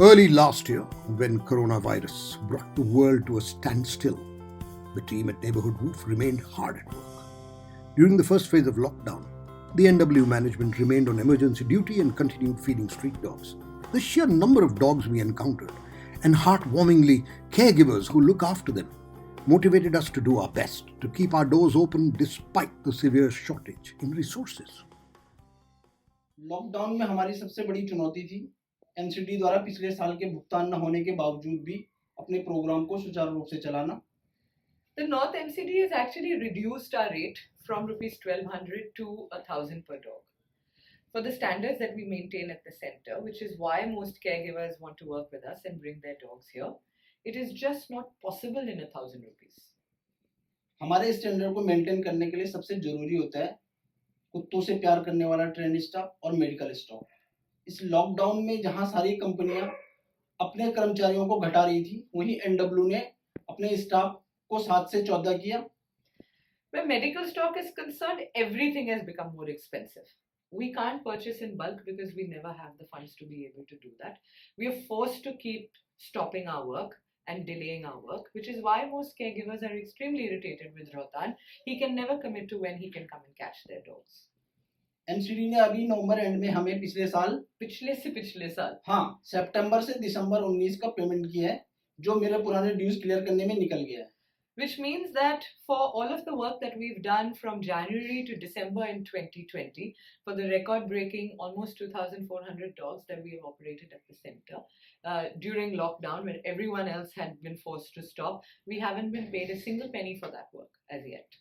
Early last year, when coronavirus brought the world to a standstill, the team at Neighborhood Roof remained hard at work. During the first phase of lockdown, the NW management remained on emergency duty and continued feeding street dogs. The sheer number of dogs we encountered, and heartwarmingly caregivers who look after them, motivated us to do our best to keep our doors open despite the severe shortage in resources. Lockdown में हमारी सबसे बड़ी चुनौती थी NCD द्वारा पिछले साल के भुगतान न होने के बावजूद भी अपने प्रोग्राम को सुचारू रूप से चलाना. The North MCD has actually reduced our rate from rupees 1200 to 1000 per dog for the standards that we maintain at the center, which is why most caregivers want to work with us and bring their dogs here. It is just not possible in 1000 rupees. हमारे standard को maintain करने के लिए सबसे जरूरी होता है कुत्तों से प्यार करने वाला ट्रेन स्टाफ और मेडिकल स्टाफ. इस लॉकडाउन में जहां सारी कंपनियां अपने कर्मचारियों को घटा रही थी, वहीं एनडब्ल्यू ने अपने स्टाफ को 7 से 14 किया. Where medical stock is concerned, everything has become more expensive. We can't purchase in bulk because we never have the funds to be able to do that. We are forced to keep stopping our work and delaying our work, which is why most caregivers are extremely irritated with Rohtan. He can never commit to when he can come and catch their dogs. NCD ने अभी नवंबर and में हमें पिछले साल हाँ सितंबर से दिसंबर 19 का payment किया है, जो मेरे पुराने ड्यूज क्लियर करने में निकल गया है. Which means that for all of the work that we've done from January to December in 2020, for the record-breaking almost 2,400 dogs that we have operated at the center during lockdown, when everyone else had been forced to stop, we haven't been paid a single penny for that work as yet.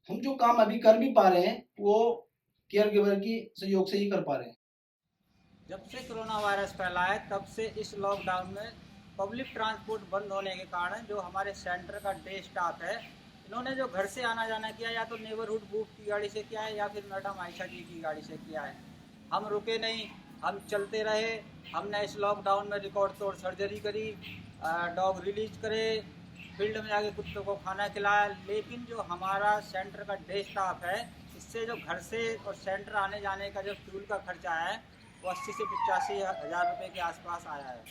हम जो काम अभी कर भी पा रहे हैं वो केयर गिवर की सहयोग से ही कर पा रहे हैं. जब से कोरोना वायरस फैला है तब से इस लॉकडाउन में पब्लिक ट्रांसपोर्ट बंद होने के कारण जो हमारे सेंटर का डे स्टाफ है, इन्होंने जो घर से आना जाना किया या तो नेबरहुड बूथ की गाड़ी से किया है या फिर मैडम आयशा जी की गाड़ी से किया है. हम रुके नहीं, हम चलते रहे. हमने इस लॉकडाउन में रिकॉर्ड तोड़ सर्जरी करी, डॉग रिलीज करे, फील्ड में जाके कुत्तों को खाना खिलाया. लेकिन जो हमारा सेंटर का डे स्टाफ है, इससे जो घर से और सेंटर आने जाने का जो फ्यूल का खर्चा है वो 80 से 85 हज़ार रुपये के आसपास आया है.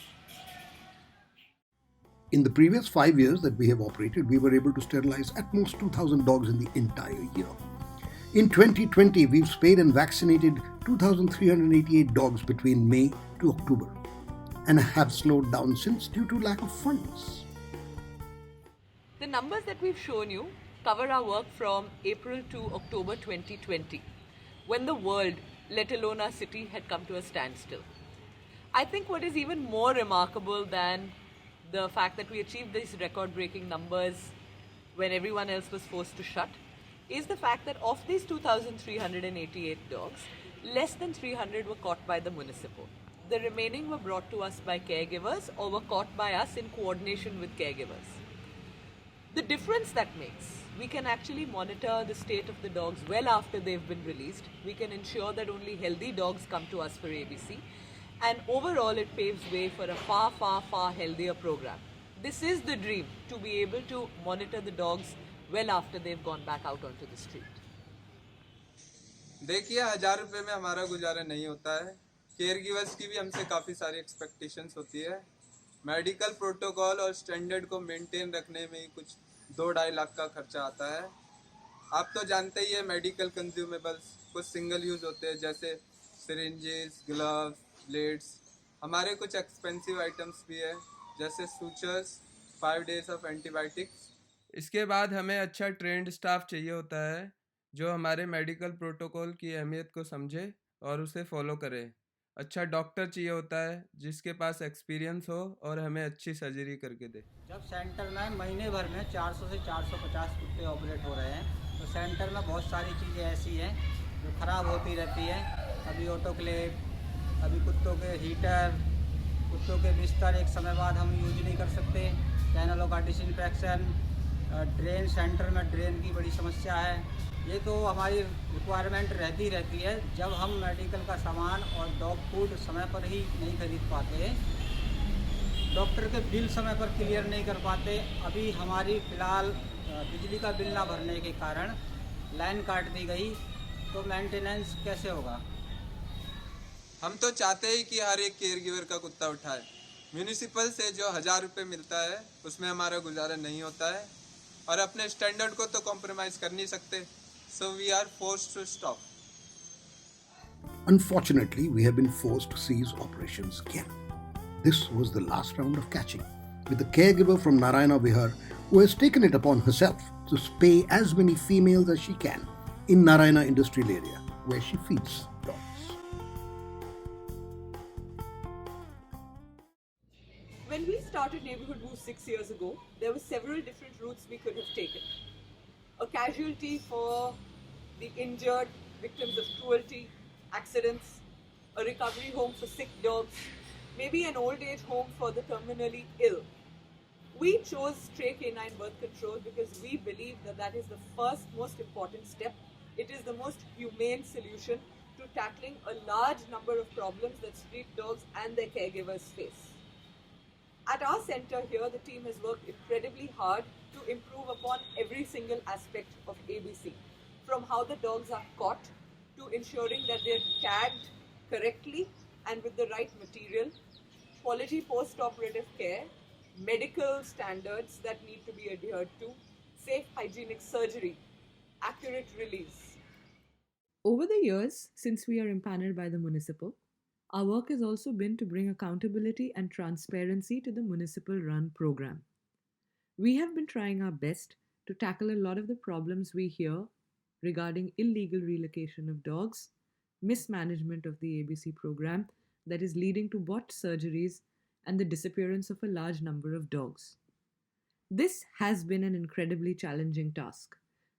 In the previous 5 years that we have operated, we were able to sterilize at most 2,000 dogs in the entire year. In 2020, we've spayed and vaccinated 2,388 dogs between May to October and have slowed down since due to lack of funds. The numbers that we've shown you cover our work from April to October 2020, when the world, let alone our city, had come to a standstill. I think what is even more remarkable than the fact that we achieved these record-breaking numbers when everyone else was forced to shut is the fact that of these 2,388 dogs, less than 300 were caught by the municipal. The remaining were brought to us by caregivers or were caught by us in coordination with caregivers. The difference that makes, we can actually monitor the state of the dogs well after they've been released. We can ensure that only healthy dogs come to us for ABC. And overall, it paves way for a far, far, far healthier program. This is the dream, to be able to monitor the dogs well after they've gone back out onto the street. देखिए, 1000 रुपये में हमारा गुजारा नहीं होता है. Care givers की भी हमसे काफ़ी सारी एक्सपेक्टेशंस होती है. मेडिकल प्रोटोकॉल और स्टैंडर्ड को मेंटेन रखने में ही कुछ 2-2.5 लाख का खर्चा आता है. आप तो जानते ही है, मेडिकल कंज्यूमेबल्स कुछ सिंगल यूज़ होते हैं, जैसे सिरिंजेस, ग्लव्स, ब्लेड्स. हमारे कुछ एक्सपेंसिव आइटम्स भी है, जैसे सूचर्स, 5 days of antibiotics. इसके बाद हमें अच्छा ट्रेंड स्टाफ चाहिए होता है जो हमारे मेडिकल प्रोटोकॉल की अहमियत को समझे और उसे फॉलो करे। अच्छा डॉक्टर चाहिए होता है जिसके पास एक्सपीरियंस हो और हमें अच्छी सर्जरी करके दे। जब सेंटर में महीने भर में 400 से 450 कुत्ते ऑपरेट हो रहे हैं तो सेंटर में बहुत सारी चीज़ें ऐसी हैं जो ख़राब होती रहती हैं। कभी ऑटोक्लेव, कभी कुत्तों के हीटर, कुत्तों के बिस्तर एक समय बाद हम यूज नहीं कर सकते, कैनलों का डिसइंफेक्शन, ड्रेन सेंटर में ड्रेन की बड़ी समस्या है। ये तो हमारी रिक्वायरमेंट रहती है। जब हम मेडिकल का सामान और डॉग फूड समय पर ही नहीं खरीद पाते, डॉक्टर के बिल समय पर क्लियर नहीं कर पाते, अभी हमारी फ़िलहाल बिजली का बिल ना भरने के कारण लाइन काट दी गई, तो मेंटेनेंस कैसे होगा? हम तो चाहते ही कि हर एक केयर गिवर का कुत्ता उठाए। म्यूनिसिपल से जो 1000 रुपये मिलता है उसमें हमारा गुजारा नहीं होता है और अपने स्टैंडर्ड को तो कॉम्प्रोमाइज़ कर नहीं सकते। So we are forced to stop. Unfortunately, we have been forced to cease operations again. This was the last round of catching, with the caregiver from Narayana Vihar who has taken it upon herself to spay as many females as she can in Narayana Industrial Area, where she feeds dogs. When we started Neighborhood Woo 6 years ago, there were several different routes we could have taken. A casualty for the injured, victims of cruelty, accidents, a recovery home for sick dogs, maybe an old age home for the terminally ill. We chose stray canine birth control because we believe that that is the first most important step. It is the most humane solution to tackling a large number of problems that street dogs and their caregivers face. At our center here, the team has worked incredibly hard to improve upon every single aspect of ABC, from how the dogs are caught to ensuring that they're tagged correctly and with the right material, quality post-operative care, medical standards that need to be adhered to, safe hygienic surgery, accurate release. Over the years, since we are empaneled by the municipal, our work has also been to bring accountability and transparency to the municipal-run program. We have been trying our best to tackle a lot of the problems we hear regarding illegal relocation of dogs, mismanagement of the ABC program that is leading to botched surgeries, and the disappearance of a large number of dogs. This has been an incredibly challenging task.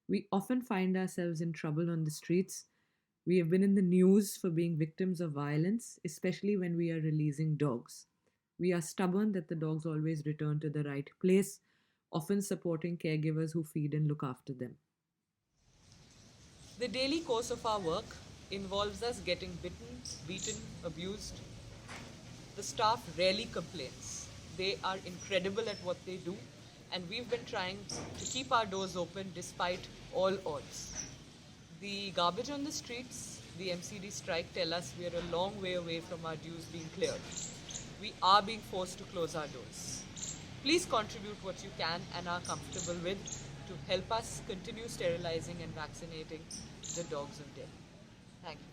We often find ourselves in trouble on the streets. We have been in the news for being victims of violence, especially when we are releasing dogs. We are stubborn that the dogs always return to the right place, often supporting caregivers who feed and look after them. The daily course of our work involves us getting bitten, beaten, abused. The staff rarely complains. They are incredible at what they do, and we've been trying to keep our doors open despite all odds. The garbage on the streets, the MCD strike tell us we are a long way away from our dues being cleared. We are being forced to close our doors. Please contribute what you can and are comfortable with to help us continue sterilizing and vaccinating the dogs of Delhi. Thank you.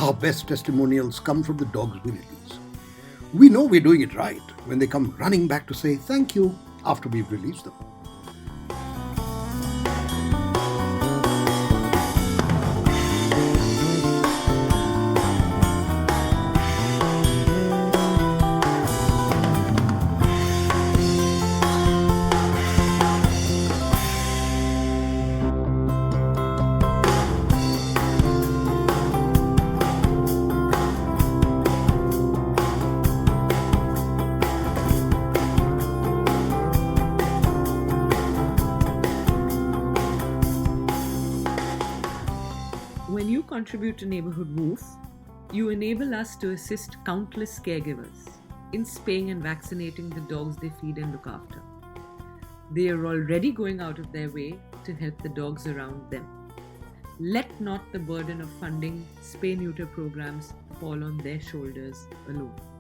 Our best testimonials come from the dogs we release. We know we're doing it right when they come running back to say thank you after we've released them. When you contribute to Neighborhood Woof, you enable us to assist countless caregivers in spaying and vaccinating the dogs they feed and look after. They are already going out of their way to help the dogs around them. Let not the burden of funding spay-neuter programs fall on their shoulders alone.